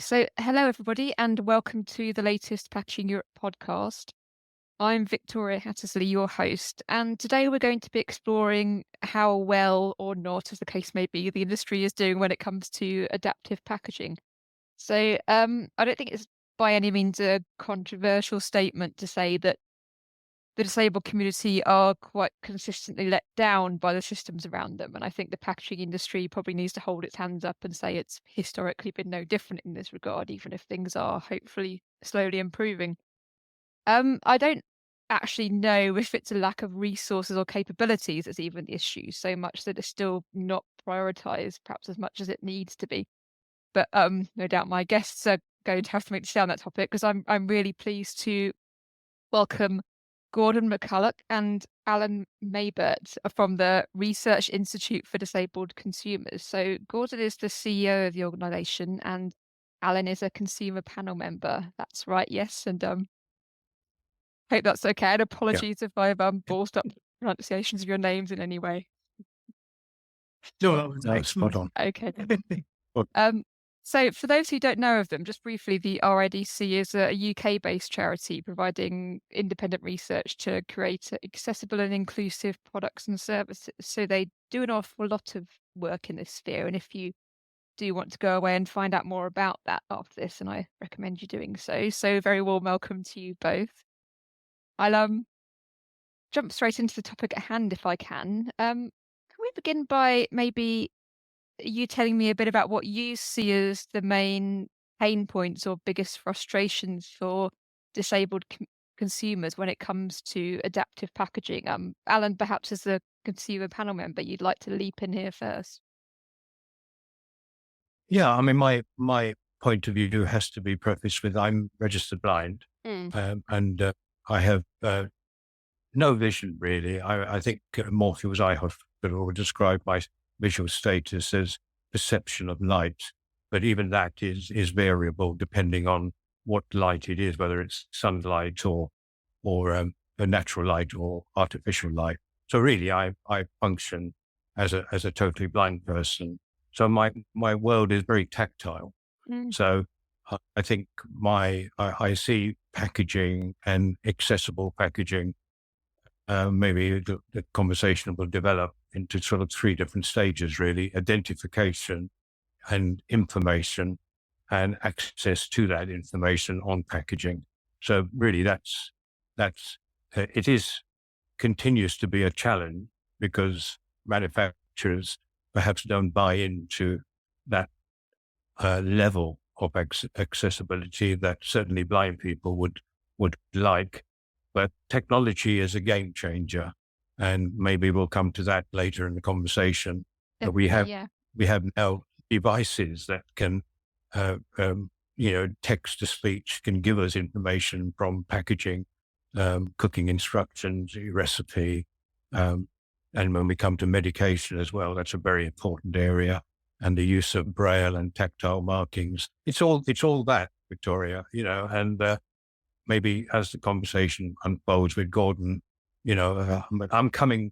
So, hello everybody, and welcome to the latest Packaging Europe podcast. I'm Victoria Hattersley, your host, and today we're going to be exploring how well or not, as the case may be, the industry is doing when it comes to adaptive packaging. So, I don't think it's by any means a controversial statement to say that the disabled community are quite consistently let down by the systems around them. And I think the packaging industry probably needs to hold its hands up and say it's historically been no different in this regard, even if things are hopefully slowly improving. I don't actually know if it's a lack of resources or capabilities that's even the issue, so much that it's still not prioritized perhaps as much as it needs to be. But no doubt my guests are going to have to make to say on that topic because I'm really pleased to welcome Gordon McCulloch and Alan Maybert from the Research Institute for Disabled Consumers. So Gordon is the CEO of the organisation and Alan is a consumer panel member. That's right, yes. And hope that's okay. And Yeah. apologies if I've ballsed up pronunciations of your names in any way. No, that was spot Excellent. on. Okay. Good. So for those who don't know of them, just briefly, the RiDC is a UK-based charity providing independent research to create accessible and inclusive products and services. So they do an awful lot of work in this sphere. And if you do want to go away and find out more about that after this, and I recommend you doing so. So very warm welcome to you both. I'll jump straight into the topic at hand if I can. Can we begin by maybe you telling me a bit about what you see as the main pain points or biggest frustrations for disabled consumers when it comes to adaptive packaging? Alan, perhaps as the consumer panel member, you'd like to leap in here first. Yeah, I mean, my point of view has to be prefaced with I'm registered blind, and I have no vision really. I think Moorfields Eye Hospital would describe my visual status as perception of light, but even that is variable depending on what light it is, whether it's sunlight or a natural light or artificial light. So really, I function as a totally blind person. So my world is very tactile. So I think I see packaging and accessible packaging. Maybe the conversation will develop into sort of three different stages, really: identification and information and access to that information on packaging. So really it continues to be a challenge because manufacturers perhaps don't buy into that level of accessibility that certainly blind people would like. But technology is a game changer, and maybe we'll come to that later in the conversation. We have now devices that can, text to speech can give us information from packaging, cooking instructions, recipe, and when we come to medication as well, that's a very important area. And the use of braille and tactile markings, it's all that, Victoria, and maybe as the conversation unfolds with Gordon, I'm coming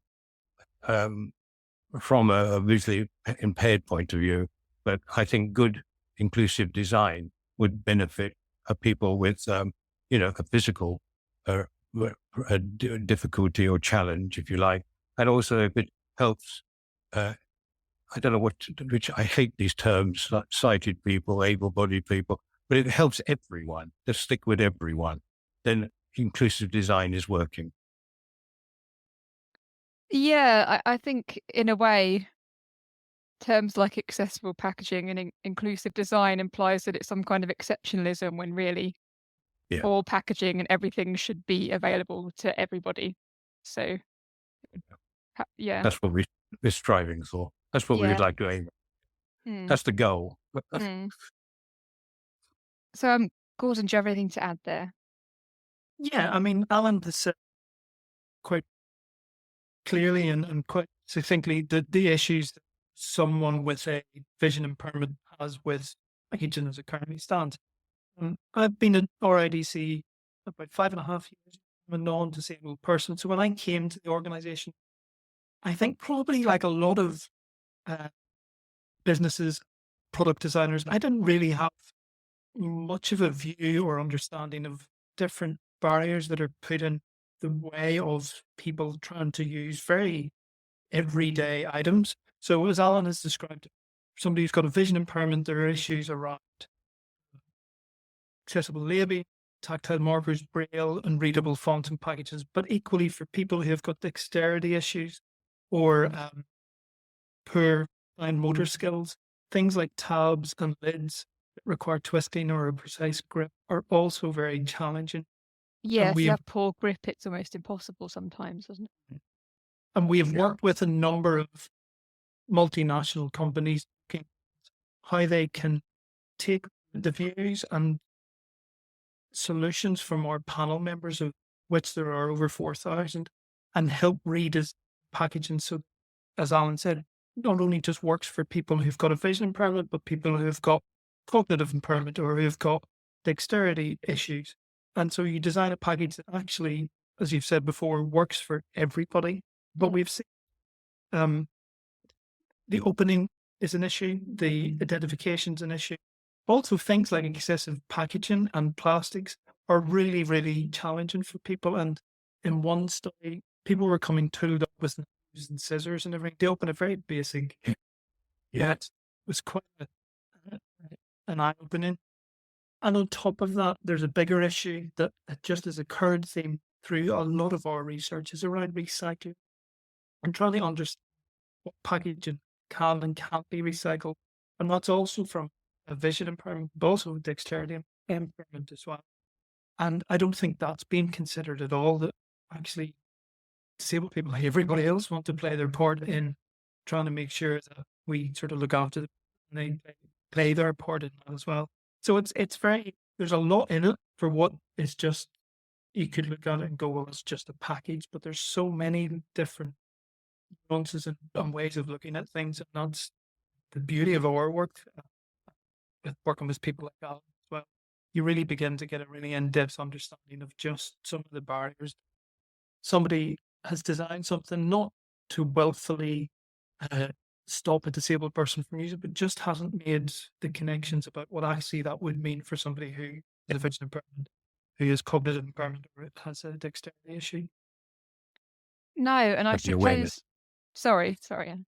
from a visually impaired point of view, but I think good inclusive design would benefit people with, a physical difficulty or challenge, if you like. And also if it helps, I don't know which I hate these terms, like sighted people, able-bodied people, but it helps everyone. Just stick with everyone. Then inclusive design is working. Yeah, I think in a way, terms like accessible packaging and inclusive design implies that it's some kind of exceptionalism when really all packaging and everything should be available to everybody. So, yeah. That's what we're striving for. That's what we would like to aim at. That's the goal. So, Gordon, do you have anything to add there? Yeah, I mean, Alan has said quite clearly and quite succinctly the issues that someone with a vision impairment has with packaging as it currently stands. I've been at RIDC about 5.5 years. I'm a non-disabled person. So when I came to the organization, I think probably like a lot of businesses, product designers, I didn't really have much of a view or understanding of different barriers that are put in the way of people trying to use very everyday items. So, as Alan has described, somebody who's got a vision impairment, there are issues around accessible labeling, tactile markers, braille, and readable fonts and packages. But equally for people who have got dexterity issues or poor fine motor skills, things like tabs and lids that require twisting or a precise grip are also very challenging. Yeah, And if we you have have poor grip, it's almost impossible sometimes, isn't it? and we have worked with a number of multinational companies looking at how they can take the views and solutions from our panel members, of which there are over 4,000, and help redesign packaging so, as Alan said, not only just works for people who've got a vision impairment, but people who've got cognitive impairment or who've got dexterity issues. And so you design a package that actually, as you've said before, works for everybody. But we've seen the opening is an issue, the identification is an issue. Also, things like excessive packaging and plastics are really, really challenging for people. And in one study, people were coming tooled up with knives and scissors and everything. They open a very basic, yet was quite an eye opening. And on top of that, there's a bigger issue that just has occurred theme through a lot of our research is around recycling and trying to understand what packaging can and can't be recycled. And that's also from a vision impairment, but also dexterity impairment as well. And I don't think that's being considered at all, that actually disabled people, like everybody else, want to play their part in trying to make sure that we sort of look after them and they play their part in that as well. So it's very, there's a lot in it for what is just, you could look at it and go, well, it's just a package, but there's so many different nuances and ways of looking at things. And that's the beauty of our work with working with people like Alan as well. You really begin to get a really in-depth understanding of just some of the barriers. Somebody has designed something not to willfully stop a disabled person from using it, but just hasn't made the connections about what actually that would mean for somebody who has a vision impairment, who has cognitive impairment, or has a dexterity issue. No, and I But the awareness. suppose. Sorry. Anne.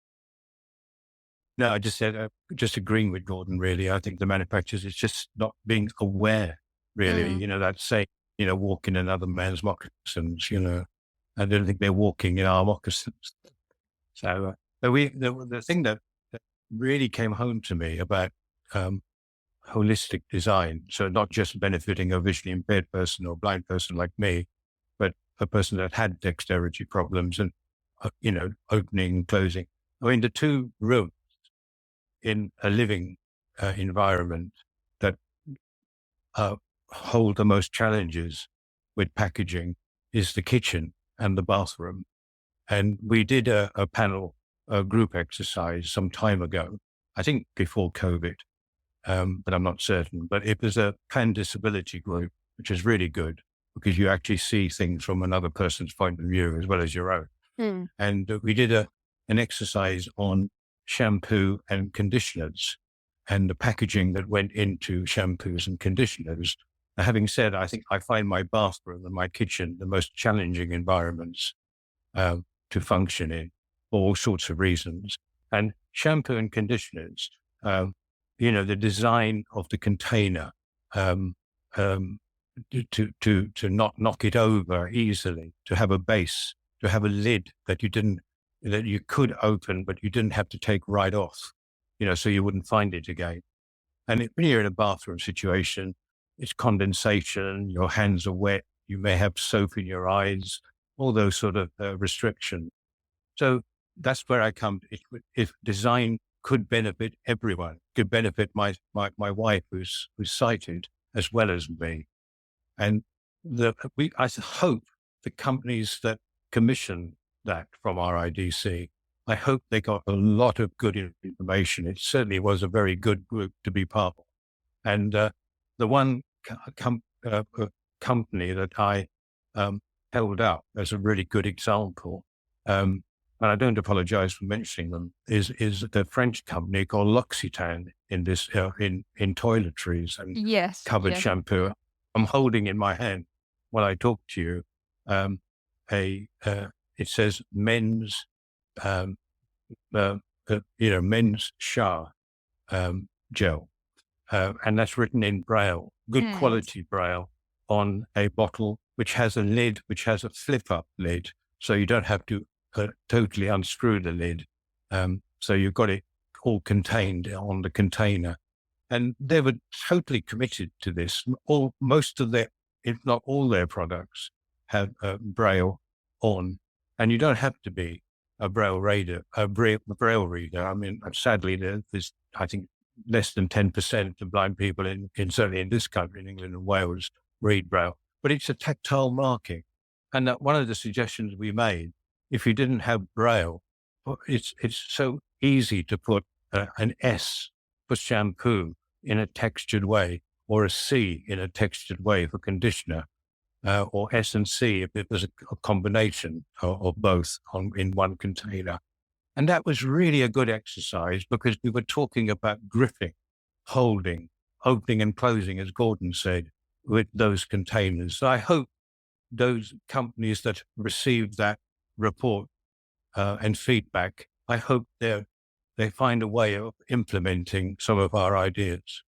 No, I just said, just agreeing with Gordon, really. I think the manufacturers is just not being aware, really. Mm. That saying, walking in another man's moccasins, I don't think they're walking in our moccasins. So the thing that really came home to me about holistic design, so not just benefiting a visually impaired person or blind person like me, but a person that had dexterity problems and, opening and closing. I mean, the two rooms in a living environment that hold the most challenges with packaging is the kitchen and the bathroom. And we did a panel, a group exercise some time ago, I think before COVID, but I'm not certain. But it was a pan disability group, which is really good because you actually see things from another person's point of view as well as your own. Mm. And we did an exercise on shampoo and conditioners and the packaging that went into shampoos and conditioners. Now, having said, I think I find my bathroom and my kitchen the most challenging environments to function in for all sorts of reasons. And shampoo and conditioners, the design of the container to not knock it over easily, to have a base, to have a lid that you could open, but you didn't have to take right off, so you wouldn't find it again. And when you're in a bathroom situation, it's condensation, your hands are wet, you may have soap in your eyes, all those sort of restrictions. So that's where I come. If design could benefit everyone, could benefit my wife who's sighted as well as me. And I hope the companies that commission that from RiDC, I hope they got a lot of good information. It certainly was a very good group to be part of. And the one company that I held out as a really good example, and I don't apologize for mentioning them, is a French company called L'Occitane in this in toiletries and Yes, covered yes. shampoo. I'm holding in my hand while I talk to you a it says men's um, men's shower gel, and that's written in Braille, good Mm. quality Braille, on a bottle which has a lid, which has a flip-up lid, so you don't have to totally unscrew the lid. So you've got it all contained on the container, and they were totally committed to this. Most of their, if not all their products, have Braille on, and you don't have to be a Braille reader. Braille reader. I mean, sadly, there's I think less than 10% of blind people in certainly in this country, in England and Wales, read Braille. But it's a tactile marking, and that one of the suggestions we made, if you didn't have Braille, it's so easy to put an S for shampoo in a textured way, or a C in a textured way for conditioner, or S and C if it was a combination of both in one container. And that was really a good exercise because we were talking about gripping, holding, opening and closing, as Gordon said, with those containers. So I hope those companies that received that report and feedback, I hope they find a way of implementing some of our ideas.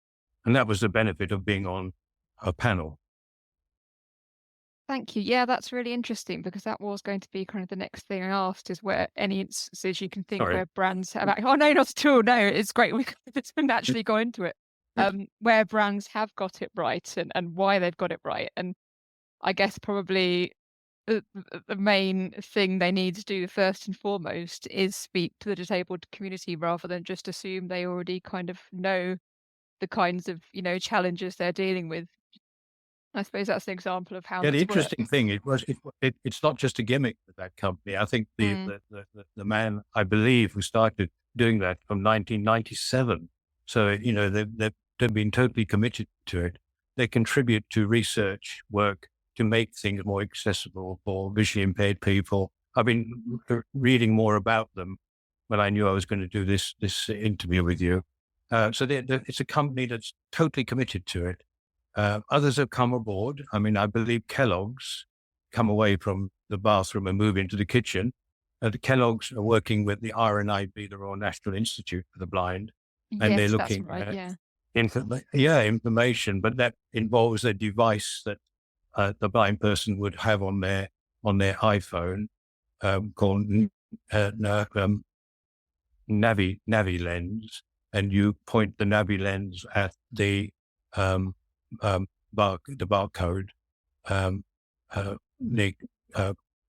And that was the benefit of being on a panel. Thank you. Yeah, that's really interesting because that was going to be kind of the next thing I asked is where any instances you can think Sorry. where brands have oh no, not at all. No, it's great. We can just naturally go into it. Where brands have got it right and why they've got it right. And I guess probably the main thing they need to do first and foremost is speak to the disabled community rather than just assume they already kind of know the kinds of, challenges they're dealing with. I suppose that's an example of how Yeah, the that's worked. interesting thing it's not just a gimmick with that company. I think Mm. the man, I believe, who started doing that from 1997. So they've been totally committed to it. They contribute to research work to make things more accessible for visually impaired people. I've been reading more about them when I knew I was going to do this interview with you. So it's a company that's totally committed to it. Others have come aboard. I mean, I believe Kellogg's come away from the bathroom and move into the kitchen. The Kellogg's are working with the RNIB, the Royal National Institute for the Blind, and they're Yes, that's looking right. at Yeah. information, but that involves a device that the blind person would have on their iPhone called Navi lens, and you point the Navi lens at the um, the barcode, the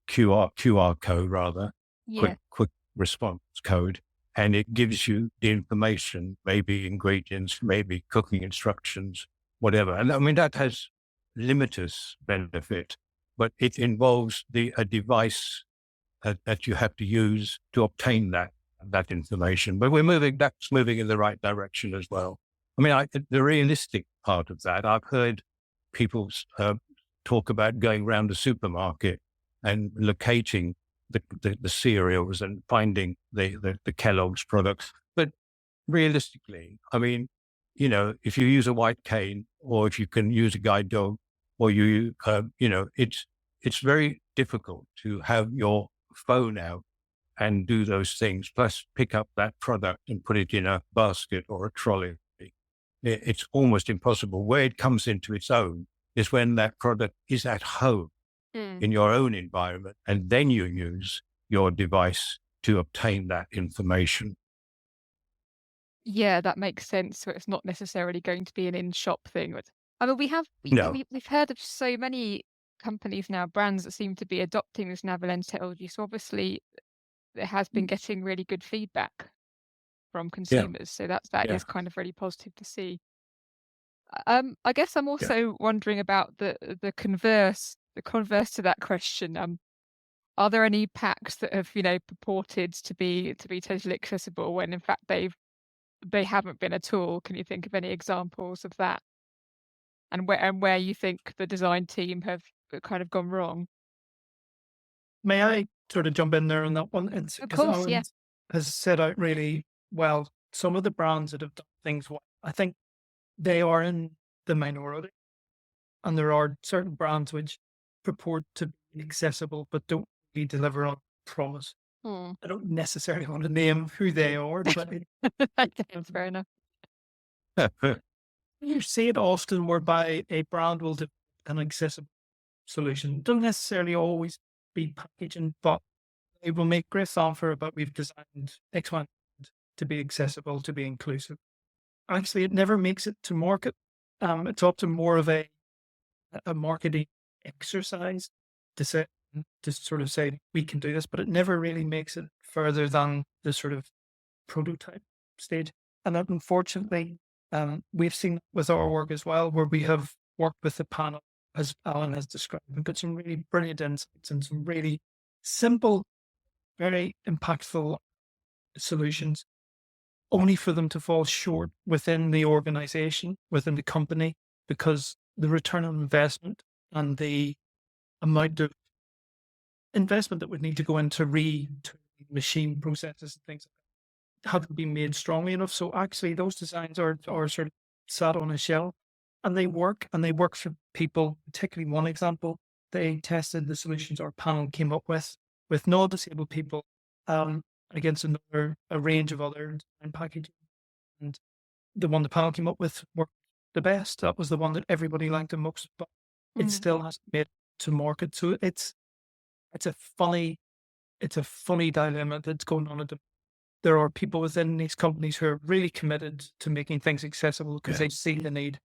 QR code rather, Yeah. quick response code, and it gives you the information, maybe ingredients, maybe cooking instructions, whatever. And I mean that has limitless benefit, but it involves a device that you have to use to obtain that information. But that's moving in the right direction as well. I mean, the realistic part of that, I've heard people talk about going around the supermarket and locating the cereals and finding the Kellogg's products. But realistically, I mean, if you use a white cane or if you can use a guide dog or it's very difficult to have your phone out and do those things, plus pick up that product and put it in a basket or a trolley. It's almost impossible. Where it comes into its own is when that product is at home Mm. in your own environment, and then you use your device to obtain that information. Yeah, that makes sense. So it's not necessarily going to be an in-shop thing. I mean, No. we've heard of so many companies now, brands that seem to be adopting this Navilens technology. So obviously, it has been getting really good feedback from Yeah. consumers. So that Yeah. is kind of really positive to see. I guess I'm Yeah. also wondering about the converse to that question. Are there any packs that have, purported to be totally accessible when in fact they haven't been at all? Can you think of any examples of that? And where you think the design team have kind of gone wrong? may I sort of jump in there on that one? It's Of because course, yeah. Alan has set out really well some of the brands that have done things well. I think they are in the minority, and there are certain brands which purport to be accessible but don't really deliver on promise. Hmm. I don't necessarily want to name who they are, but That's fair enough. you see it often whereby a brand will develop an accessible solution. Don't necessarily always be packaging, but they will make great software, but we've designed X, Y, and Z to be accessible, to be inclusive. Actually, it never makes it to market. It's often more of a marketing exercise to say, to sort of say we can do this, but it never really makes it further than the sort of prototype stage. And that, unfortunately, we've seen with our work as well, where we have worked with the panel, as Alan has described. We've got some really brilliant insights and some really simple, very impactful solutions, only for them to fall short within the organization, within the company, because the return on investment and the amount of investment that would need to go into machine processes and things haven't been made strongly enough. So actually those designs are sort of sat on a shelf, and they work for people. Particularly one example, they tested the solutions our panel came up with non-disabled people against a range of other design packages. And the one the panel came up with worked the best. That was the one that everybody liked the most, but it still hasn't made it to market. So it's a funny dilemma that's going on at the. There are people within these companies who are really committed to making things accessible because they see the need.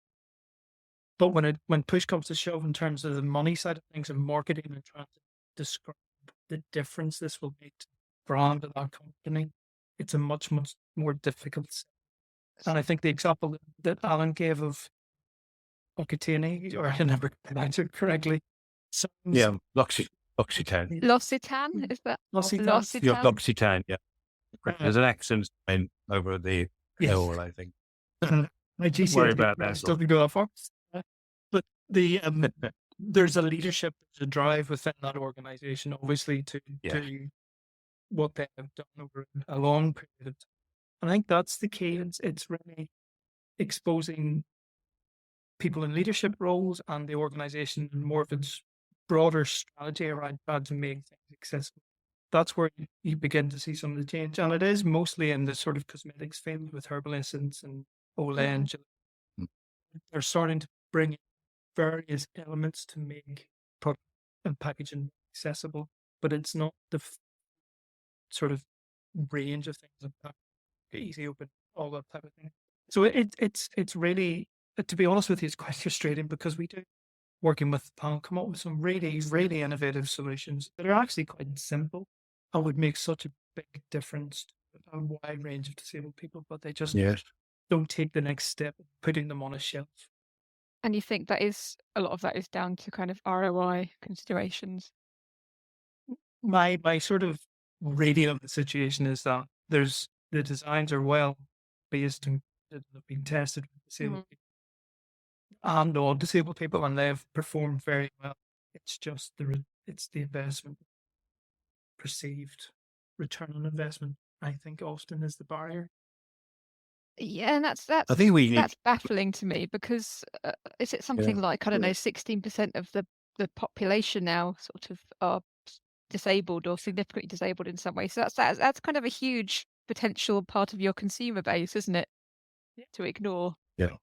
But when push comes to shove in terms of the money side of things and marketing and trying to describe the difference this will make to the brand of that company, it's a much, much more difficult. And I think the example that Alan gave of Occitane, or I never pronounced it correctly. Yeah, L'Occitane. L'Occitane, is that? L'Occitane. Yeah, L'Occitane. L'Occitane, yeah. There's an accent over the L, I think. My GCSE Worry about that. still go that far. But the there's a leadership, there's a drive within that organization, obviously, to do what they have done over a long period of time. I think that's the key. It's really exposing people in leadership roles and the organization and more of its broader strategy around how to make things accessible. That's where you begin to see some of the change. And it is mostly in the sort of cosmetics field with Herbal Essence and Olay. They're starting to bring in various elements to make product and packaging accessible, but it's not the sort of range of things like easy open, all that type of thing. So it's really, to be honest with you, it's quite frustrating because we do, working with the panel, come up with some really, really innovative solutions that are actually quite simple and would make such a big difference to a wide range of disabled people, but they just don't take the next step, putting them on a shelf. And you think that is, a lot of that is down to kind of ROI considerations? My sort of reading of the situation is that the designs are well based and have been tested with disabled people and non-disabled people, and they've performed very well. It's just it's the investment, perceived return on investment, I think often is the barrier. Yeah, and that's I think that's baffling to me because is it something like, I don't know, 16% of the population now sort of are disabled or significantly disabled in some way. So that's kind of a huge potential part of your consumer base, isn't it? To ignore. Yeah.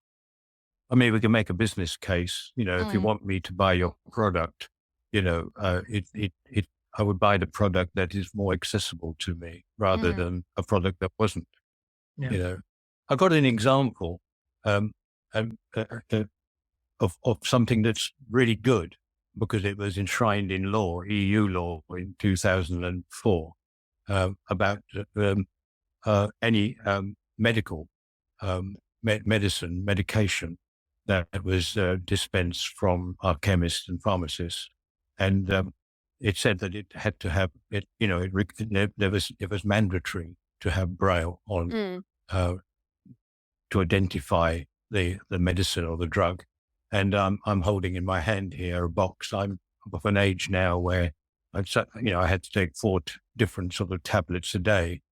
I mean, we can make a business case, if you want me to buy your product, I would buy the product that is more accessible to me rather than a product that wasn't. I got an example of something that's really good because it was enshrined in law, EU law in 2004, about any medical medication that was dispensed from our chemists and pharmacists. And it said that it had to have it, it was mandatory to have Braille on to identify the medicine or the drug. And I'm holding in my hand here a box. I'm of an age now where I had to take four different sort of tablets a day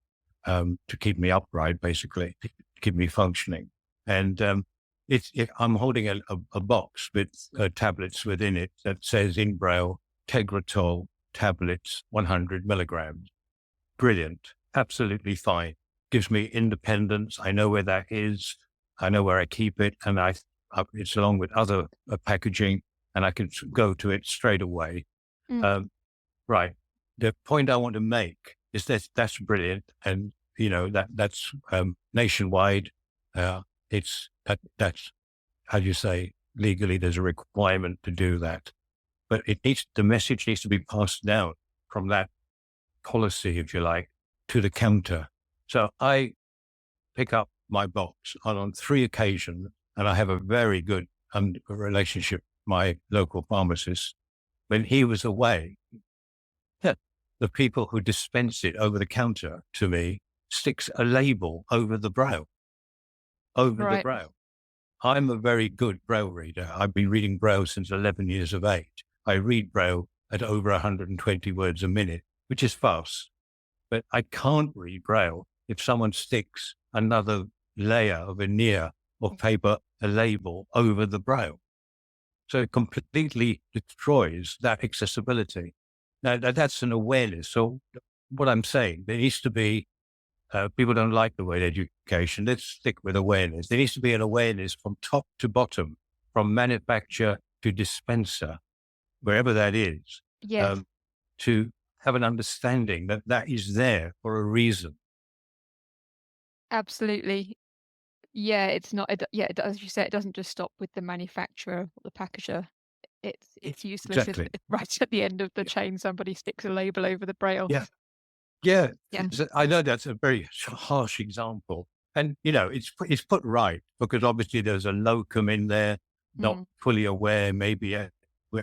to keep me upright, basically, to keep me functioning. And I'm holding a box with tablets within it that says in Braille, Tegretol tablets, 100 milligrams. Brilliant. Absolutely fine. Gives me independence. I know where that is. I know where I keep it. And it's along with other packaging, and I can go to it straight away. Mm. Right. The point I want to make is that's brilliant. And, that's nationwide. That's, how do you say, legally, there's a requirement to do that. But the message needs to be passed down from that policy, if you like, to the counter. So I pick up my box on 3 occasions, and I have a very good relationship with my local pharmacist. When he was away, the people who dispense it over the counter to me sticks a label over the Braille. Right. I'm a very good Braille reader. I've been reading Braille since 11 years of age. I read Braille at over 120 words a minute, which is fast. But I can't read Braille if someone sticks another layer, a veneer of paper, a label over the Braille. So it completely destroys that accessibility. Now, that's an awareness. So what I'm saying, there needs to be, people don't like the word education. Let's stick with awareness. There needs to be an awareness from top to bottom, from manufacturer to dispenser, wherever that is, Yes. to have an understanding that that is there for a reason. Absolutely. Yeah, it's not. As you say, it doesn't just stop with the manufacturer or the packager. It's useless if Exactly. right at the end of the chain somebody sticks a label over the Braille. Yeah. Yeah. Yeah. I know that's a very harsh example. And, it's put right because obviously there's a locum in there, not Mm. fully aware, maybe at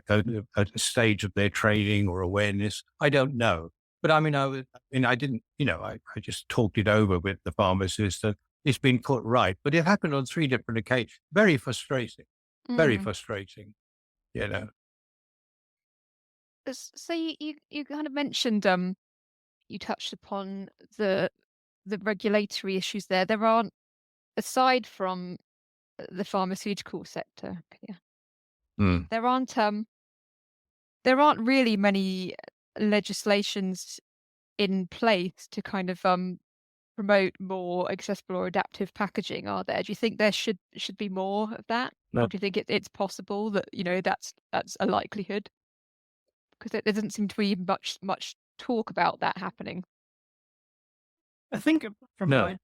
a stage of their training or awareness. I don't know. But I didn't, I just talked it over with the pharmacist that it's been put right. But it happened on 3 different occasions. Very frustrating. Very Mm. frustrating, you know. So you kind of mentioned you touched upon the regulatory issues there. There aren't, aside from the pharmaceutical sector, yeah, Mm. there aren't really many legislations in place to kind of promote more accessible or adaptive packaging, are there? Do you think there should be more of that? No. Or do you think it's possible that, that's a likelihood? Because there doesn't seem to be much talk about that happening. I think from No. my,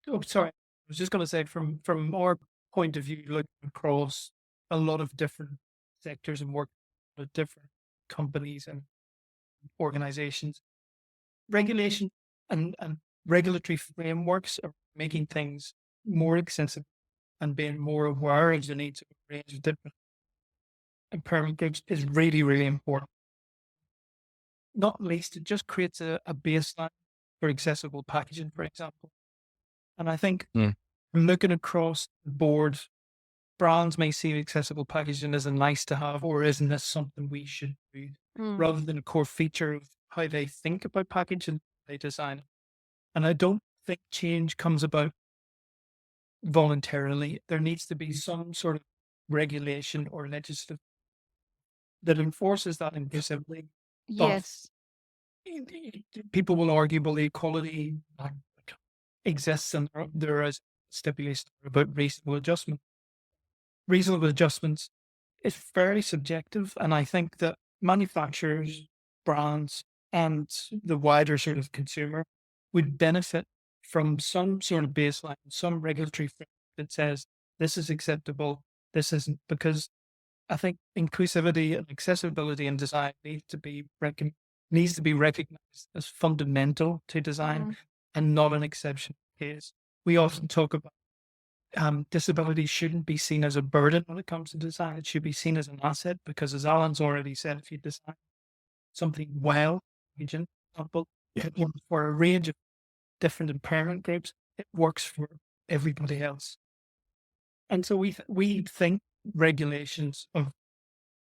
oh, sorry, I was just going to say from our point of view, looking across a lot of different sectors and work with different companies and organizations, regulation and regulatory frameworks are making things more accessible and being more aware of the needs of a range of different impairment groups is really, really important. Not least, it just creates a baseline for accessible packaging, for example. And I think Mm. from looking across the board, brands may see accessible packaging as a nice to have, or isn't this something we should do, Mm. rather than a core feature of how they think about packaging, they design it. And I don't think change comes about voluntarily. There needs to be some sort of regulation or legislative that enforces that inclusively. But Yes. people will argue, well, the equality exists and there is stipulations about reasonable adjustment. Reasonable adjustments is fairly subjective, and I think that manufacturers, brands, and the wider sort of consumer would benefit from some sort of baseline, some regulatory framework that says this is acceptable, this isn't, because I think inclusivity and accessibility in design needs to be recognized as fundamental to design Mm. and not an exception case. We often talk about disability shouldn't be seen as a burden when it comes to design. It should be seen as an asset because, as Alan's already said, if you design something well, for example, it works for a range of different impairment groups. It works for everybody else. And so we think regulations of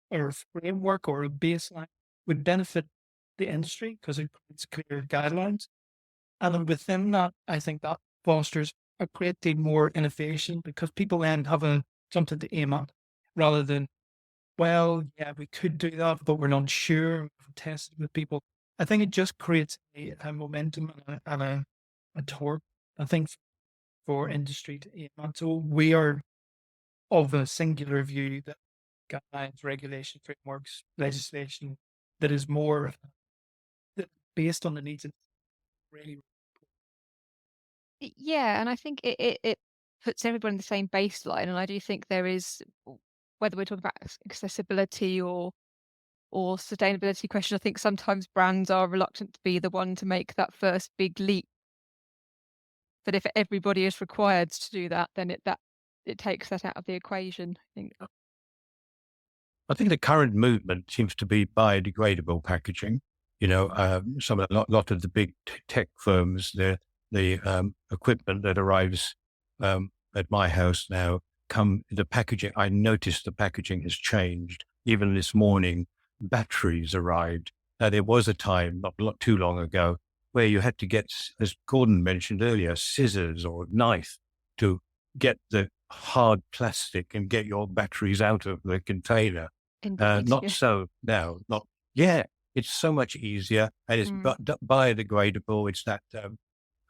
or a framework or a baseline would benefit the industry because it creates clear guidelines. And then within that, I think that fosters a great deal more innovation because people then have something to aim at rather than, well, yeah, we could do that, but we're not sure. We haven't tested with people. I think it just creates a momentum and a torque, I think, for industry to aim at. So we are of a singular view that guidelines, regulation, frameworks, legislation that is more based on the needs of really. Yeah, and I think it puts everyone in the same baseline, and I do think there is, whether we're talking about accessibility or sustainability question, I think sometimes brands are reluctant to be the one to make that first big leap. But if everybody is required to do that, then it takes that out of the equation, I think. I think the current movement seems to be biodegradable packaging. Some of lot of the big tech firms, the equipment that arrives at my house now, the packaging. I noticed the packaging has changed. Even this morning, batteries arrived. Now there was a time not too long ago where you had to get, as Gordon mentioned earlier, scissors or knife to get the hard plastic and get your batteries out of the container. Indeed, Not yeah. so now. It's so much easier and it's biodegradable. It's that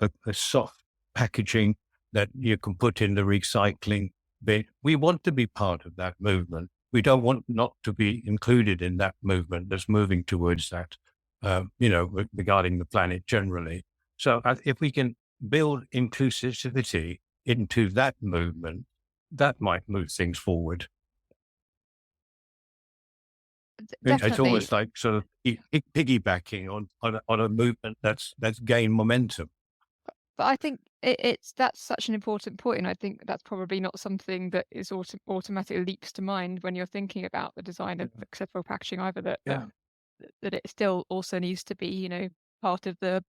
a soft packaging that you can put in the recycling bin. We want to be part of that movement. We don't want not to be included in that movement that's moving towards that, regarding the planet generally. So if we can build inclusivity into that movement, that might move things forward. It's Definitely. almost like sort of piggybacking on a movement that's gained momentum. But I think that's such an important point, and I think that's probably not something that is automatically leaps to mind when you're thinking about the design of accessible packaging either, Yeah. that it still also needs to be, part of the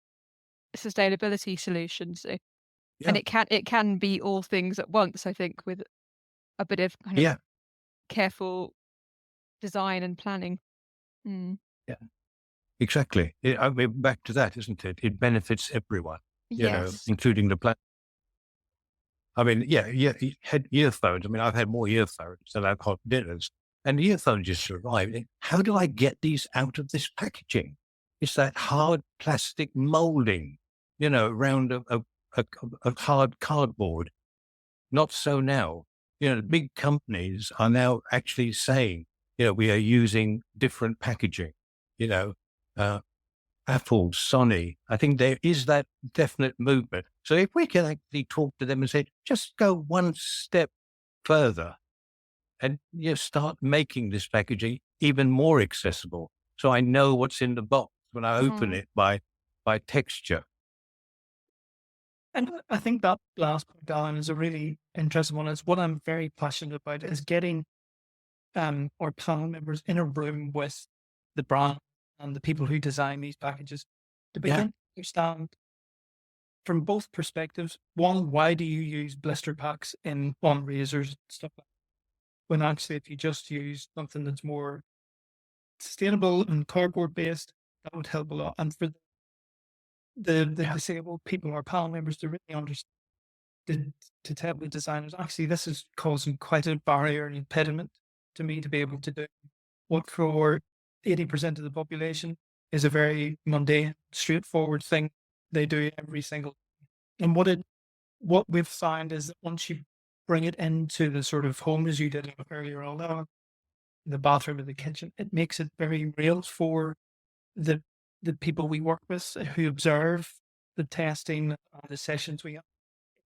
sustainability solution. So, and Yeah. it can be all things at once, I think, with a bit of kind of Yeah. careful design and planning. Mm. Yeah. Exactly. I mean, back to that, isn't it? It benefits everyone, Yes. including the planet. I mean, yeah, you had earphones. I mean, I've had more earphones than I've had dinners, and the earphones just arrived. How do I get these out of this packaging? It's that hard plastic molding, around a hard cardboard. Not so now. The big companies are now actually saying, we are using different packaging, you know, uh, Apple, Sony. I think there is that definite movement. So if we can actually talk to them and say, just go one step further and start making this packaging even more accessible. So I know what's in the box when I open it by texture. And I think that last point, Alan, is a really interesting one. It's what I'm very passionate about is getting our panel members in a room with the brand and the people who design these packages to begin to understand from both perspectives. One, why do you use blister packs on razors and stuff like that? When actually, if you just use something that's more sustainable and cardboard based, that would help a lot. And for the disabled people, our panel members, to really understand to tell the designers, actually, this is causing quite a barrier and impediment to me to be able to do what for 80% of the population is a very mundane, straightforward thing they do every single. And what we've found is that once you bring it into the sort of home as you did earlier on, the bathroom or the kitchen, it makes it very real for the people we work with who observe the testing and the sessions we have.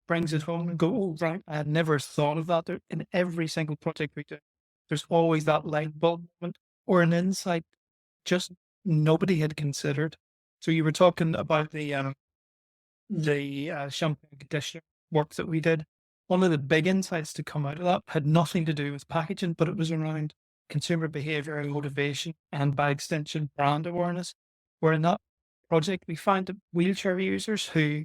Brings it home and go, oh, right, I had never thought of that. In every single project we do, there's always that light bulb moment or an insight just nobody had considered. So you were talking about the shampoo and conditioner work that we did. One of the big insights to come out of that had nothing to do with packaging, but it was around consumer behavior and motivation, and by extension, brand awareness. Where in that project, we found that wheelchair users who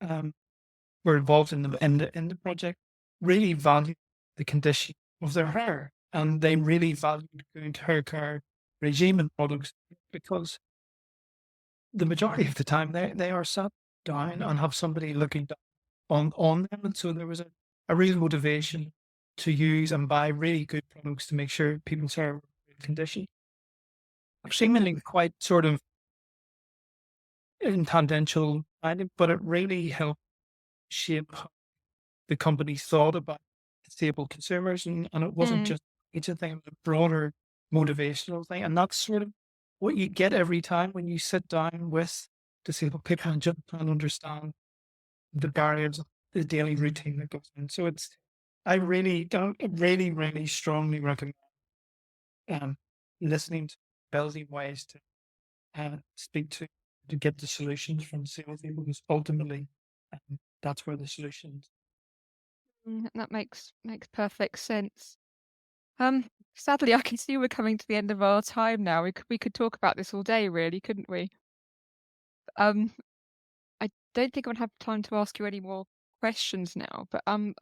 were involved in the project really valued the condition of their hair, and they really valued going to hair care regime and products because the majority of the time they are sat down and have somebody looking down on them. And so there was a real motivation to use and buy really good products to make sure people's hair were in good condition. Seemingly quite sort of in tangential, but it really helped shape how the company thought about disabled consumers. And it wasn't just each thing, it was a broader motivational thing. And that's sort of what you get every time when you sit down with disabled people and just try and understand the barriers of the daily routine that goes in. So I really really strongly recommend listening to building ways to speak to get the solutions from disabled people, because ultimately that's where the solutions. That makes perfect sense. Sadly, I can see we're coming to the end of our time now. We could talk about this all day, really, couldn't we? I don't think I would have time to ask you any more questions now, but I'm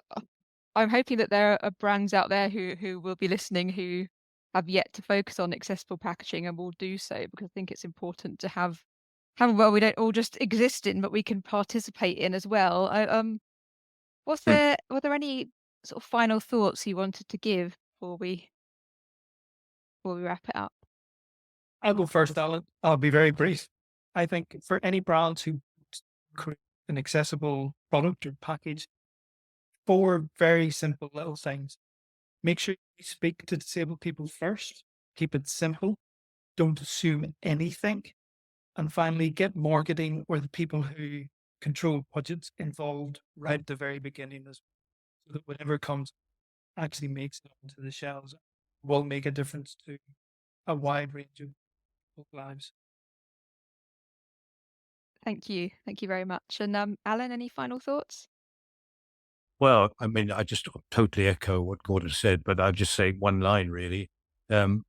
hoping that there are brands out there who will be listening who have yet to focus on accessible packaging and will do so, because I think it's important to have a world we don't all just exist in, but we can participate in as well. Were there any sort of final thoughts you wanted to give before we wrap it up? I'll go first, Alan. I'll be very brief. I think for any brands who create an accessible product or package, 4 very simple little things. Make sure you speak to disabled people first. Keep it simple. Don't assume anything. And finally, get marketing or the people who control budgets involved right at the very beginning, so that whatever comes actually makes it onto the shelves will make a difference to a wide range of people's lives. Thank you very much. And Alan, any final thoughts? Well, I mean, I just totally echo what Gordon said, but I'll just say one line really. Involve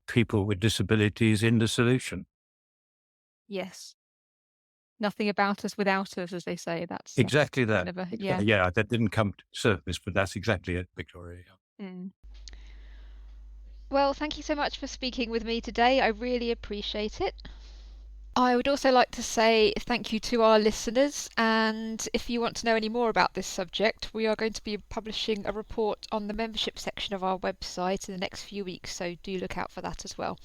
people with disabilities in the solution. Yes. Nothing about us without us, as they say. That's exactly that. Kind of Yeah, that didn't come to surface, but that's exactly it, Victoria. Well, thank you so much for speaking with me today. I really appreciate it. I would also like to say thank you to our listeners, and if you want to know any more about this subject, we are going to be publishing a report on the membership section of our website in the next few weeks, so do look out for that as well.